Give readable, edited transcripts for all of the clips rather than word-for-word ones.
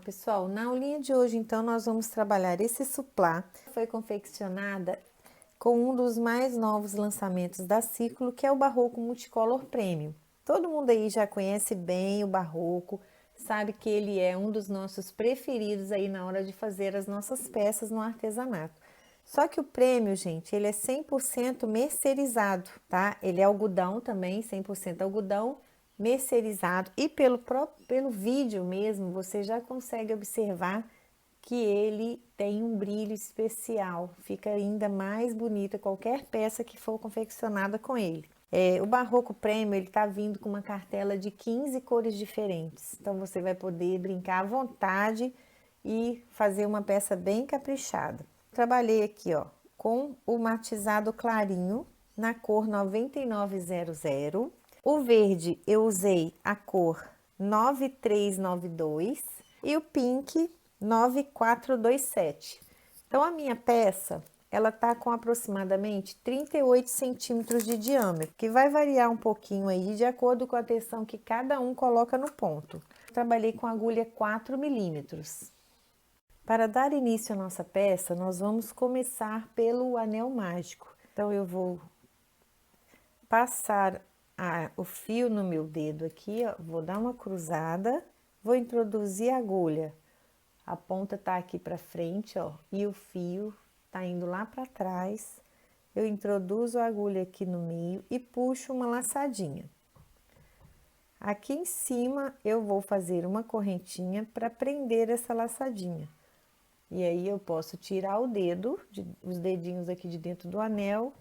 pessoal, na aulinha de hoje, então, nós vamos trabalhar esse suplá. Foi confeccionada com um dos mais novos lançamentos da Ciclo, que é o Barroco Multicolor Premium. Todo mundo aí já conhece bem o Barroco, sabe que ele é um dos nossos preferidos aí na hora de fazer as nossas peças no artesanato. Só que o Premium, gente, ele é 100% mercerizado, tá? Ele é algodão também, 100% algodão, mercerizado, e pelo vídeo mesmo você já consegue observar que ele tem um brilho especial, fica ainda mais bonita qualquer peça que for confeccionada com ele. O Barroco Premium, ele tá vindo com uma cartela de 15 cores diferentes, então você vai poder brincar à vontade e fazer uma peça bem caprichada. Trabalhei aqui, ó, com o matizado clarinho na cor 9900. O verde eu usei a cor 9392 e o pink 9427. Então, a minha peça, ela tá com aproximadamente 38 centímetros de diâmetro, que vai variar um pouquinho aí de acordo com a tensão que cada um coloca no ponto. Trabalhei com agulha 4 milímetros. Para dar início à nossa peça, nós vamos começar pelo anel mágico. Então, eu vou passar o fio no meu dedo aqui, ó, vou dar uma cruzada, vou introduzir a agulha. A ponta tá aqui para frente, ó, e o fio tá indo lá para trás. Eu introduzo a agulha aqui no meio e puxo uma laçadinha. Aqui em cima eu vou fazer uma correntinha para prender essa laçadinha. E aí eu posso tirar o dedo, os dedinhos aqui de dentro do anel,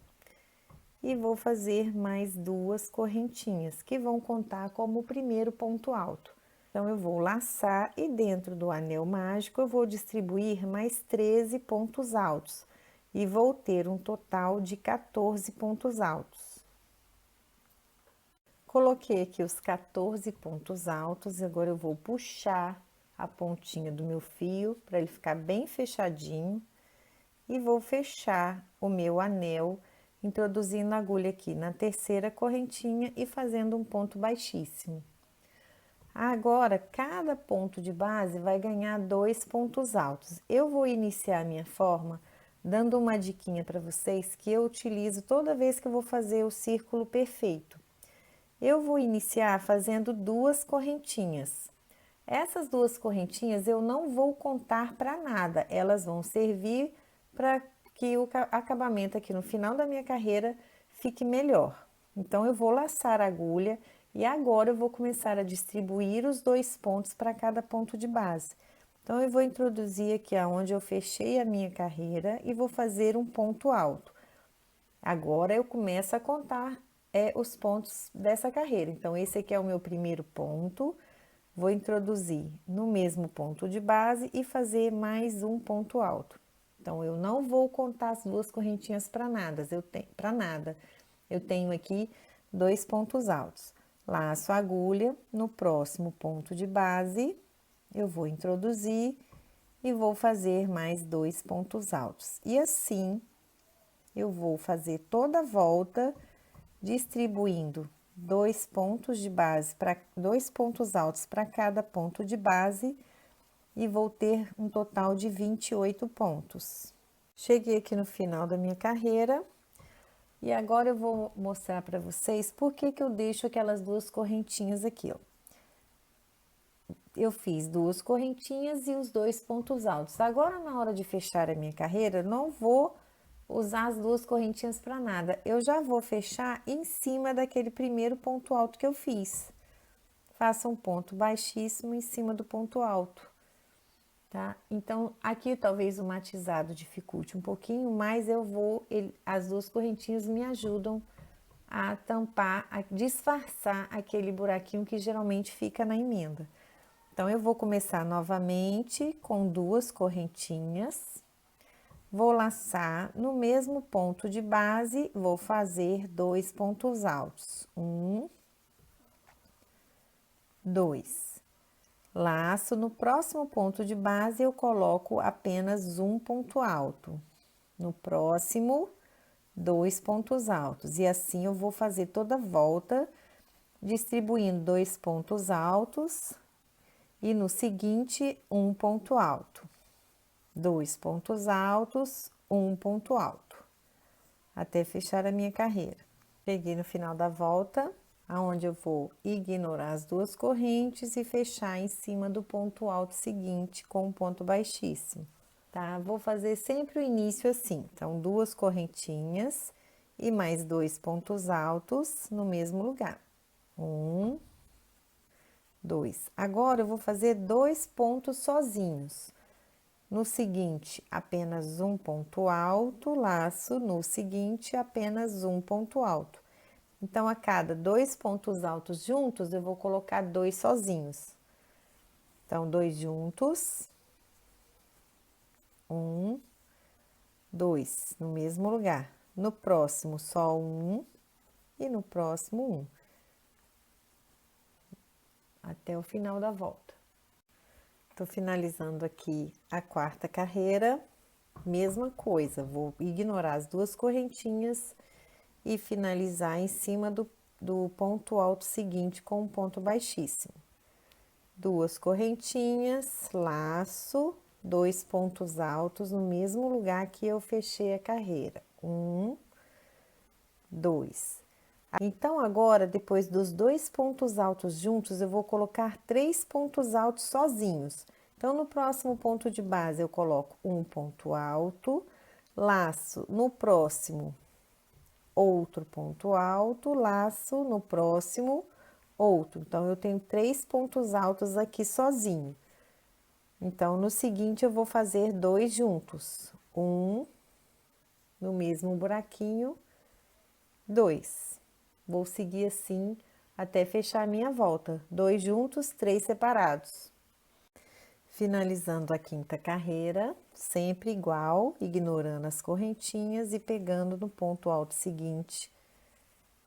e vou fazer mais 2 correntinhas, que vão contar como o primeiro ponto alto. Então, eu vou laçar e dentro do anel mágico eu vou distribuir mais 13 pontos altos. E vou ter um total de 14 pontos altos. Coloquei aqui os 14 pontos altos, agora eu vou puxar a pontinha do meu fio, para ele ficar bem fechadinho. E vou fechar o meu anel, introduzindo a agulha aqui na terceira correntinha e fazendo um ponto baixíssimo. Agora, cada ponto de base vai ganhar 2 pontos altos. Eu vou iniciar a minha forma dando uma diquinha para vocês que eu utilizo toda vez que eu vou fazer o círculo perfeito. Eu vou iniciar fazendo 2 correntinhas. Essas 2 correntinhas eu não vou contar para nada, elas vão servir para que o acabamento aqui no final da minha carreira fique melhor. Então, eu vou laçar a agulha e agora eu vou começar a distribuir os 2 pontos para cada ponto de base. Então, eu vou introduzir aqui aonde eu fechei a minha carreira e vou fazer um ponto alto. Agora, eu começo a contar os pontos dessa carreira. Então, esse aqui é o meu primeiro ponto. Vou introduzir no mesmo ponto de base e fazer mais um ponto alto. Então, eu não vou contar as 2 correntinhas para nada, eu tenho aqui 2 pontos altos. Laço a agulha, no próximo ponto de base, eu vou introduzir e vou fazer mais 2 pontos altos. E assim, eu vou fazer toda a volta, distribuindo 2 pontos de base, 2 pontos altos para cada ponto de base, e vou ter um total de 28 pontos. Cheguei aqui no final da minha carreira e agora eu vou mostrar para vocês por que eu deixo aquelas 2 correntinhas aqui, ó. Eu fiz 2 correntinhas e os 2 pontos altos. Agora, na hora de fechar a minha carreira, não vou usar as 2 correntinhas para nada. Eu já vou fechar em cima daquele primeiro ponto alto que eu fiz. Faça um ponto baixíssimo em cima do ponto alto, tá? Então, aqui talvez o matizado dificulte um pouquinho, mas as 2 correntinhas me ajudam a tampar, a disfarçar aquele buraquinho que geralmente fica na emenda. Então, eu vou começar novamente com 2 correntinhas. Vou laçar no mesmo ponto de base, vou fazer 2 pontos altos. 1, 2. Laço, no próximo ponto de base, eu coloco apenas um ponto alto. No próximo, 2 pontos altos. E assim eu vou fazer toda a volta, distribuindo 2 pontos altos e no seguinte, um ponto alto. 2 pontos altos, um ponto alto, até fechar a minha carreira. Cheguei no final da volta, aonde eu vou ignorar as duas correntes e fechar em cima do ponto alto seguinte com um ponto baixíssimo, tá? Vou fazer sempre o início assim, então, duas correntinhas e mais 2 pontos altos no mesmo lugar. 1, 2. Agora, eu vou fazer 2 pontos sozinhos. No seguinte, apenas um ponto alto, laço, no seguinte, apenas um ponto alto. Então, a cada 2 pontos altos juntos, eu vou colocar 2 sozinhos. Então, 2 juntos, 1, 2, no mesmo lugar. No próximo, só um, e no próximo, um. Até o final da volta. Tô finalizando aqui a quarta carreira, mesma coisa, vou ignorar as duas correntinhas e finalizar em cima do ponto alto seguinte com um ponto baixíssimo. Duas correntinhas, laço, 2 pontos altos no mesmo lugar que eu fechei a carreira. 1, 2. Então, agora, depois dos 2 pontos altos juntos, eu vou colocar 3 pontos altos sozinhos. Então, no próximo ponto de base, eu coloco um ponto alto, laço no próximo, outro ponto alto, laço no próximo, outro. Então, eu tenho 3 pontos altos aqui sozinho. Então, no seguinte, eu vou fazer 2 juntos. Um, no mesmo buraquinho, 2. Vou seguir assim até fechar a minha volta. 2 juntos, 3 separados. Finalizando a quinta carreira, sempre igual, ignorando as correntinhas e pegando no ponto alto seguinte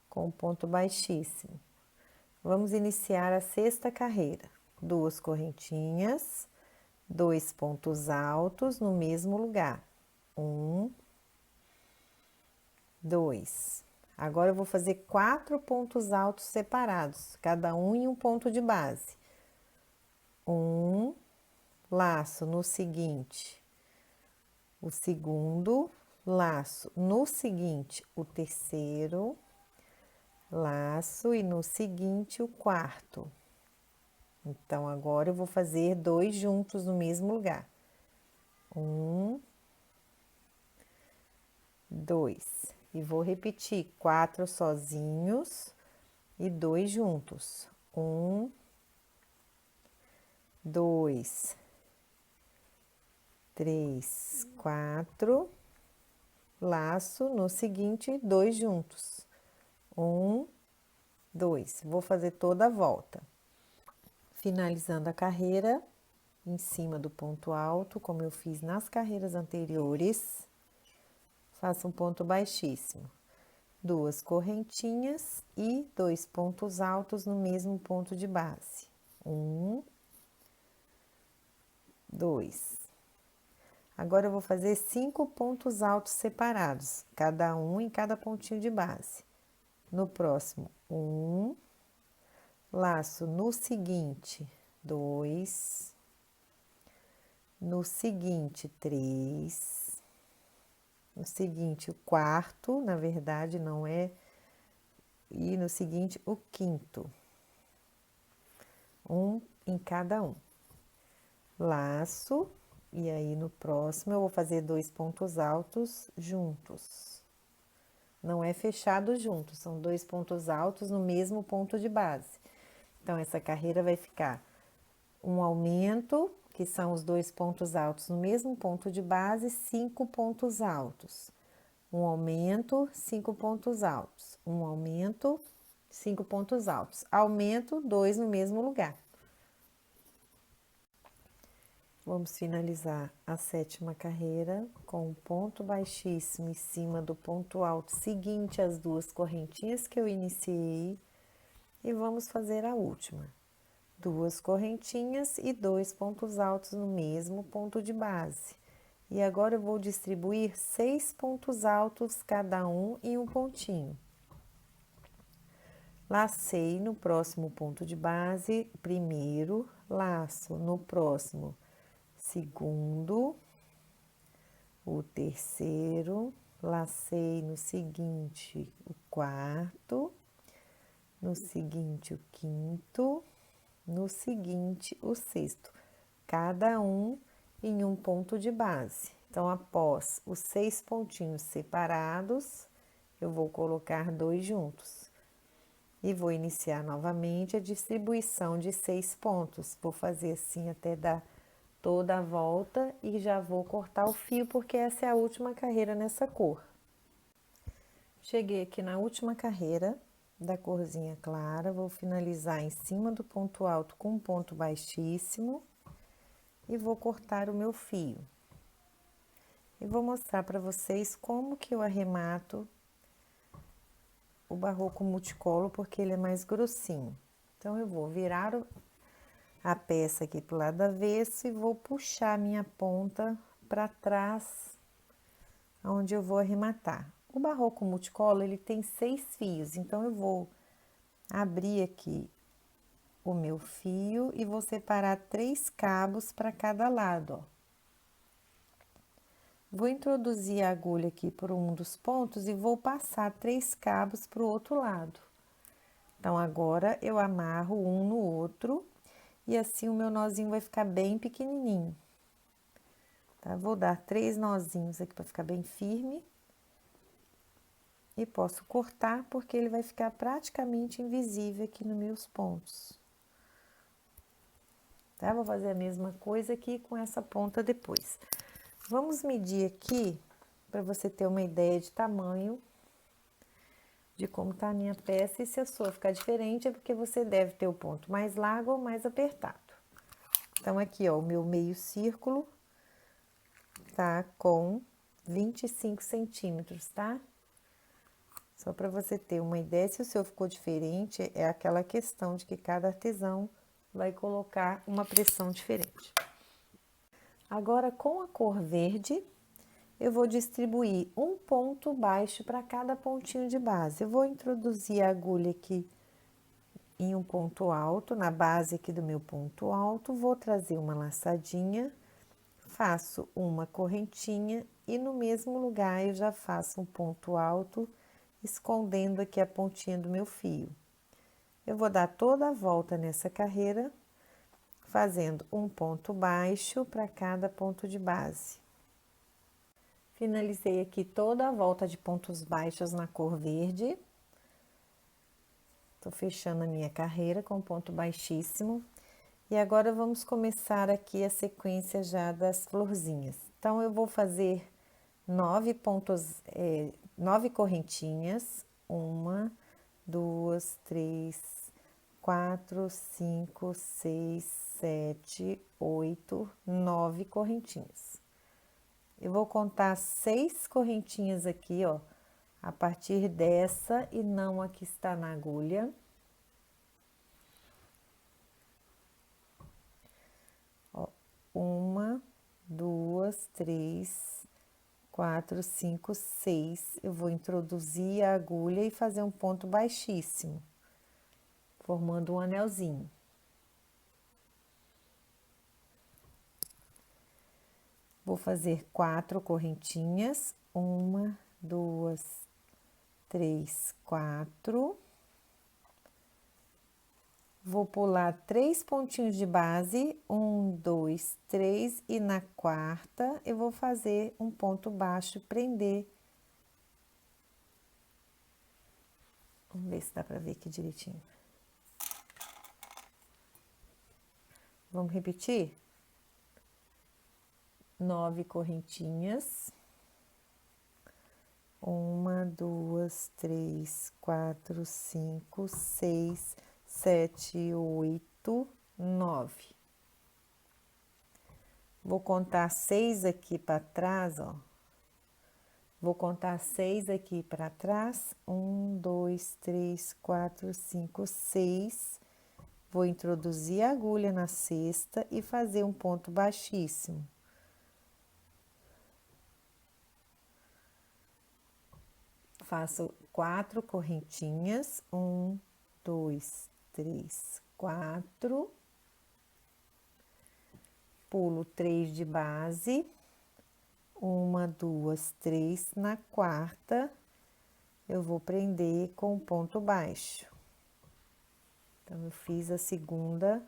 com um ponto baixíssimo. Vamos iniciar a sexta carreira. 2 correntinhas, 2 pontos altos no mesmo lugar. 1, 2. Agora, eu vou fazer 4 pontos altos separados, cada um em um ponto de base. 1, laço no seguinte, o segundo, laço no seguinte, o terceiro, laço e no seguinte, o quarto. Então, agora eu vou fazer 2 juntos no mesmo lugar. 1, 2. E vou repetir 4 sozinhos e 2 juntos. 1, 2, 3, 4, laço, no seguinte, 2 juntos. 1, 2. Vou fazer toda a volta. Finalizando a carreira, em cima do ponto alto, como eu fiz nas carreiras anteriores, faço um ponto baixíssimo. 2 correntinhas e 2 pontos altos no mesmo ponto de base. 1, 2. Agora, eu vou fazer 5 pontos altos separados, cada um em cada pontinho de base. No próximo, 1, laço no seguinte, 2, no seguinte, 3, no seguinte, o quarto, na verdade, não é, e no seguinte, o quinto. Um em cada um. Laço, e aí no próximo eu vou fazer 2 pontos altos juntos. Não é fechado junto, são 2 pontos altos no mesmo ponto de base. Então, essa carreira vai ficar um aumento, que são os 2 pontos altos no mesmo ponto de base, 5 pontos altos. Um aumento, 5 pontos altos. Um aumento, 5 pontos altos. Aumento, 2 no mesmo lugar. Vamos finalizar a sétima carreira com um ponto baixíssimo em cima do ponto alto seguinte às 2 correntinhas que eu iniciei. E vamos fazer a última. 2 correntinhas e 2 pontos altos no mesmo ponto de base. E agora, eu vou distribuir 6 pontos altos, cada um em um pontinho. Lacei no próximo ponto de base, primeiro, laço no próximo segundo, o terceiro, lacei no seguinte o quarto, no seguinte o quinto, no seguinte o sexto, cada um em um ponto de base. Então, após os 6 pontinhos separados, eu vou colocar 2 juntos. E vou iniciar novamente a distribuição de 6 pontos. Vou fazer assim até dar toda a volta e já vou cortar o fio, porque essa é a última carreira nessa cor. Cheguei aqui na última carreira da corzinha clara, vou finalizar em cima do ponto alto com um ponto baixíssimo e vou cortar o meu fio. E vou mostrar para vocês como que eu arremato o barroco multicolor, porque ele é mais grossinho. Então, eu vou virar a peça aqui pro lado avesso e vou puxar a minha ponta para trás, onde eu vou arrematar. O barroco multicolor, ele tem 6 fios, então eu vou abrir aqui o meu fio e vou separar 3 cabos para cada lado, ó. Vou introduzir a agulha aqui por um dos pontos e vou passar 3 cabos para o outro lado. Então, agora, eu amarro um no outro e assim o meu nozinho vai ficar bem pequenininho. Tá? Vou dar 3 nozinhos aqui para ficar bem firme. E posso cortar porque ele vai ficar praticamente invisível aqui nos meus pontos. Tá? Vou fazer a mesma coisa aqui com essa ponta depois. Vamos medir aqui, para você ter uma ideia de tamanho, de como tá a minha peça. E se a sua ficar diferente, é porque você deve ter o ponto mais largo ou mais apertado. Então, aqui, ó, o meu meio círculo tá com 25 centímetros, tá? Só para você ter uma ideia, se o seu ficou diferente, é aquela questão de que cada artesão vai colocar uma pressão diferente. Agora, com a cor verde, eu vou distribuir um ponto baixo para cada pontinho de base. Eu vou introduzir a agulha aqui em um ponto alto, na base aqui do meu ponto alto, vou trazer uma laçadinha, faço uma correntinha e no mesmo lugar eu já faço um ponto alto, escondendo aqui a pontinha do meu fio. Eu vou dar toda a volta nessa carreira, fazendo um ponto baixo para cada ponto de base. Finalizei aqui toda a volta de pontos baixos na cor verde. Tô fechando a minha carreira com ponto baixíssimo. E agora, vamos começar aqui a sequência já das florzinhas. Então, eu vou fazer 9 correntinhas. 1, 2, 3, 4, 5, 6, 7, 8, 9 correntinhas. Eu vou contar 6 correntinhas aqui, ó, a partir dessa e não a que está na agulha. Ó, 1, 2, 3, 4, 5, 6. Eu vou introduzir a agulha e fazer um ponto baixíssimo, formando um anelzinho. Vou fazer 4 correntinhas, 1, 2, 3, 4. Vou pular 3 pontinhos de base, 1, 2, 3, e na quarta eu vou fazer um ponto baixo, prender. Vamos ver se dá pra ver aqui direitinho. Vamos repetir? 9 correntinhas. 1, 2, 3, 4, 5, 6, 7, 8, 9. Vou contar 6 aqui para trás, ó. Vou contar 6 aqui para trás. 1, 2, 3, 4, 5, 6. Vou introduzir a agulha na cesta e fazer um ponto baixíssimo. Faço 4 correntinhas, 1, 2, 3, 4. pulo 3 de base, 1, 2, 3, na quarta, eu vou prender com ponto baixo. Então, eu fiz a segunda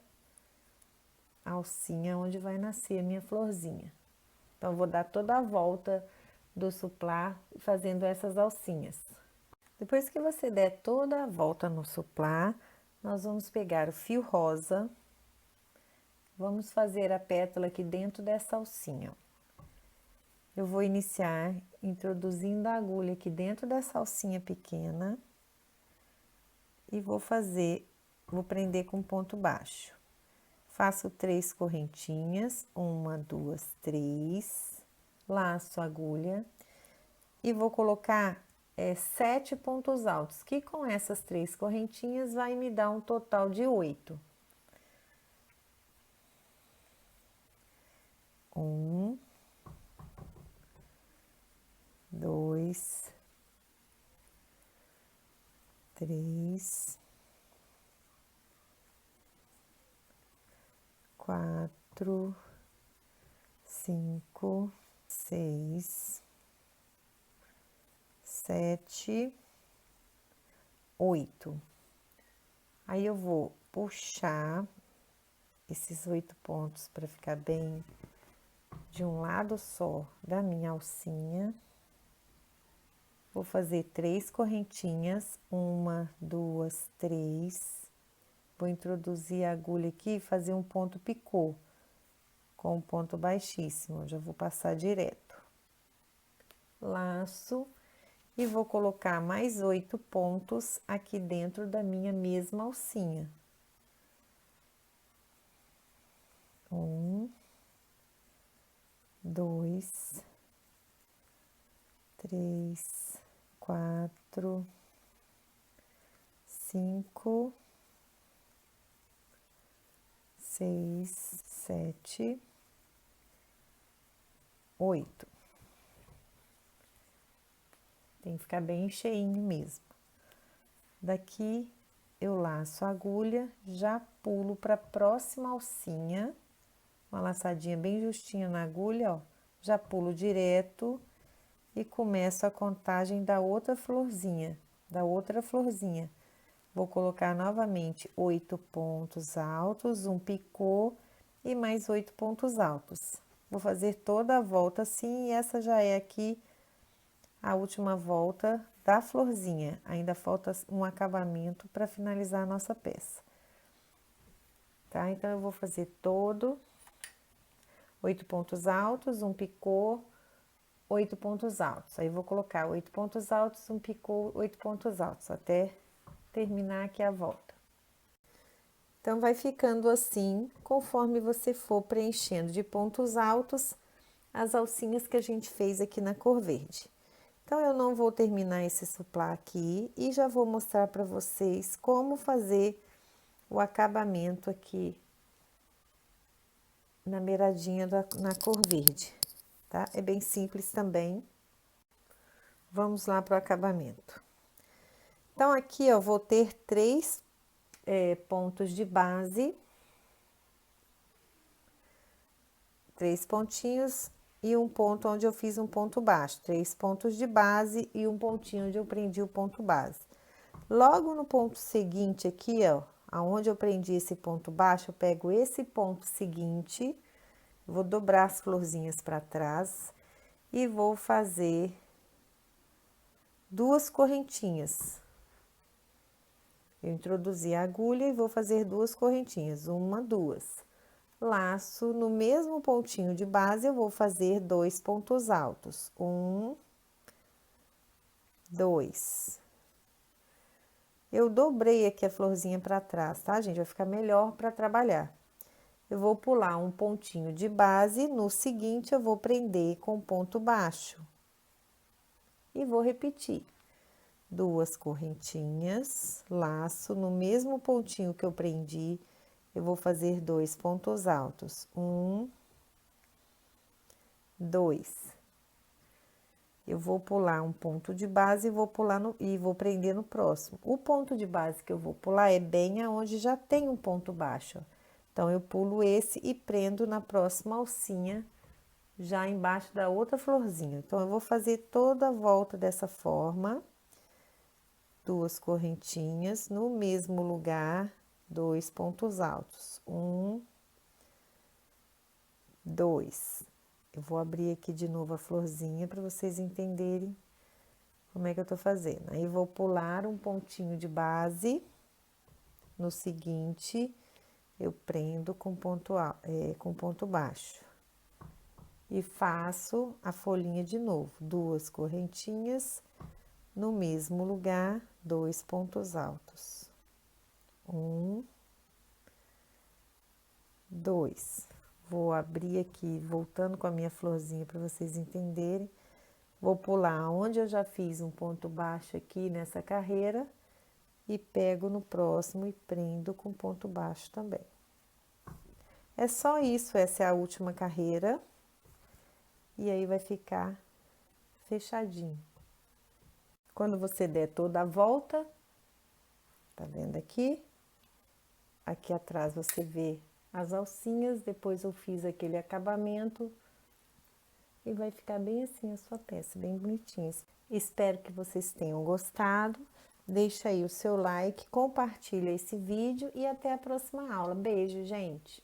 alcinha onde vai nascer a minha florzinha. Então, eu vou dar toda a volta do suplá fazendo essas alcinhas. Depois que você der toda a volta no suplá, nós vamos pegar o fio rosa, vamos fazer a pétala aqui dentro dessa alcinha. Eu vou iniciar introduzindo a agulha aqui dentro dessa alcinha pequena e vou prender com ponto baixo. Faço 3 correntinhas, 1, 2, 3, laço a agulha e vou colocar 7 pontos altos, que com essas 3 correntinhas vai me dar um total de 8. 1, 2, 3, 4, 5, 6, 7, 8. Aí eu vou puxar esses 8 pontos para ficar bem de um lado só da minha alcinha. Vou fazer 3 correntinhas, 1, 2, 3. Vou introduzir a agulha aqui e fazer um ponto picô com um ponto baixíssimo. Já vou passar direto. Laço e vou colocar mais 8 pontos aqui dentro da minha mesma alcinha. 1, 2, 3, 4, 5, 6, 7, 8. Tem que ficar bem cheinho mesmo. Daqui eu laço a agulha, já pulo para a próxima alcinha, uma laçadinha bem justinha na agulha, ó. Já pulo direto e começo a contagem da outra florzinha, Vou colocar novamente 8 pontos altos, um picô e mais 8 pontos altos. Vou fazer toda a volta assim, e essa já é aqui a última volta da florzinha. Ainda falta um acabamento para finalizar a nossa peça. Tá? Então, eu vou fazer 8 pontos altos, um picô, 8 pontos altos. Aí, vou colocar 8 pontos altos, um picô, 8 pontos altos, até terminar aqui a volta. Então, vai ficando assim, conforme você for preenchendo de pontos altos as alcinhas que a gente fez aqui na cor verde. Então, eu não vou terminar esse suplá aqui e já vou mostrar para vocês como fazer o acabamento aqui na beiradinha na cor verde, tá? É bem simples também. Vamos lá para o acabamento. Então, aqui, ó, vou ter 3 pontos de base, 3 pontinhos e um ponto onde eu fiz um ponto baixo, 3 pontos de base e um pontinho onde eu prendi o ponto base. Logo no ponto seguinte aqui, ó, aonde eu prendi esse ponto baixo, eu pego esse ponto seguinte, vou dobrar as florzinhas para trás e vou fazer 2 correntinhas. Eu introduzi a agulha e vou fazer 2 correntinhas, 1, 2. Laço no mesmo pontinho de base, eu vou fazer 2 pontos altos. 1, 2. Eu dobrei aqui a florzinha para trás, tá, gente? Vai ficar melhor para trabalhar. Eu vou pular um pontinho de base, no seguinte eu vou prender com ponto baixo. E vou repetir. 2 correntinhas, laço no mesmo pontinho que eu prendi, eu vou fazer 2 pontos altos. 1, 2. Eu vou pular um ponto de base e vou prender no próximo. O ponto de base que eu vou pular é bem aonde já tem um ponto baixo, ó. Então, eu pulo esse e prendo na próxima alcinha, já embaixo da outra florzinha. Então, eu vou fazer toda a volta dessa forma, 2 correntinhas, no mesmo lugar, 2 pontos altos. 1, 2. Eu vou abrir aqui de novo a florzinha para vocês entenderem como é que eu tô fazendo. Aí, vou pular um pontinho de base. No seguinte, eu prendo com com ponto baixo. E faço a folhinha de novo, 2 correntinhas, no mesmo lugar, 2 pontos altos. 1, 2. Vou abrir aqui, voltando com a minha florzinha para vocês entenderem. Vou pular onde eu já fiz um ponto baixo aqui nessa carreira e pego no próximo e prendo com ponto baixo também. É só isso, essa é a última carreira. E aí, vai ficar fechadinho. Quando você der toda a volta, tá vendo aqui? Aqui atrás você vê as alcinhas, depois eu fiz aquele acabamento. E vai ficar bem assim a sua peça, bem bonitinha. Espero que vocês tenham gostado. Deixa aí o seu like, compartilha esse vídeo e até a próxima aula. Beijo, gente!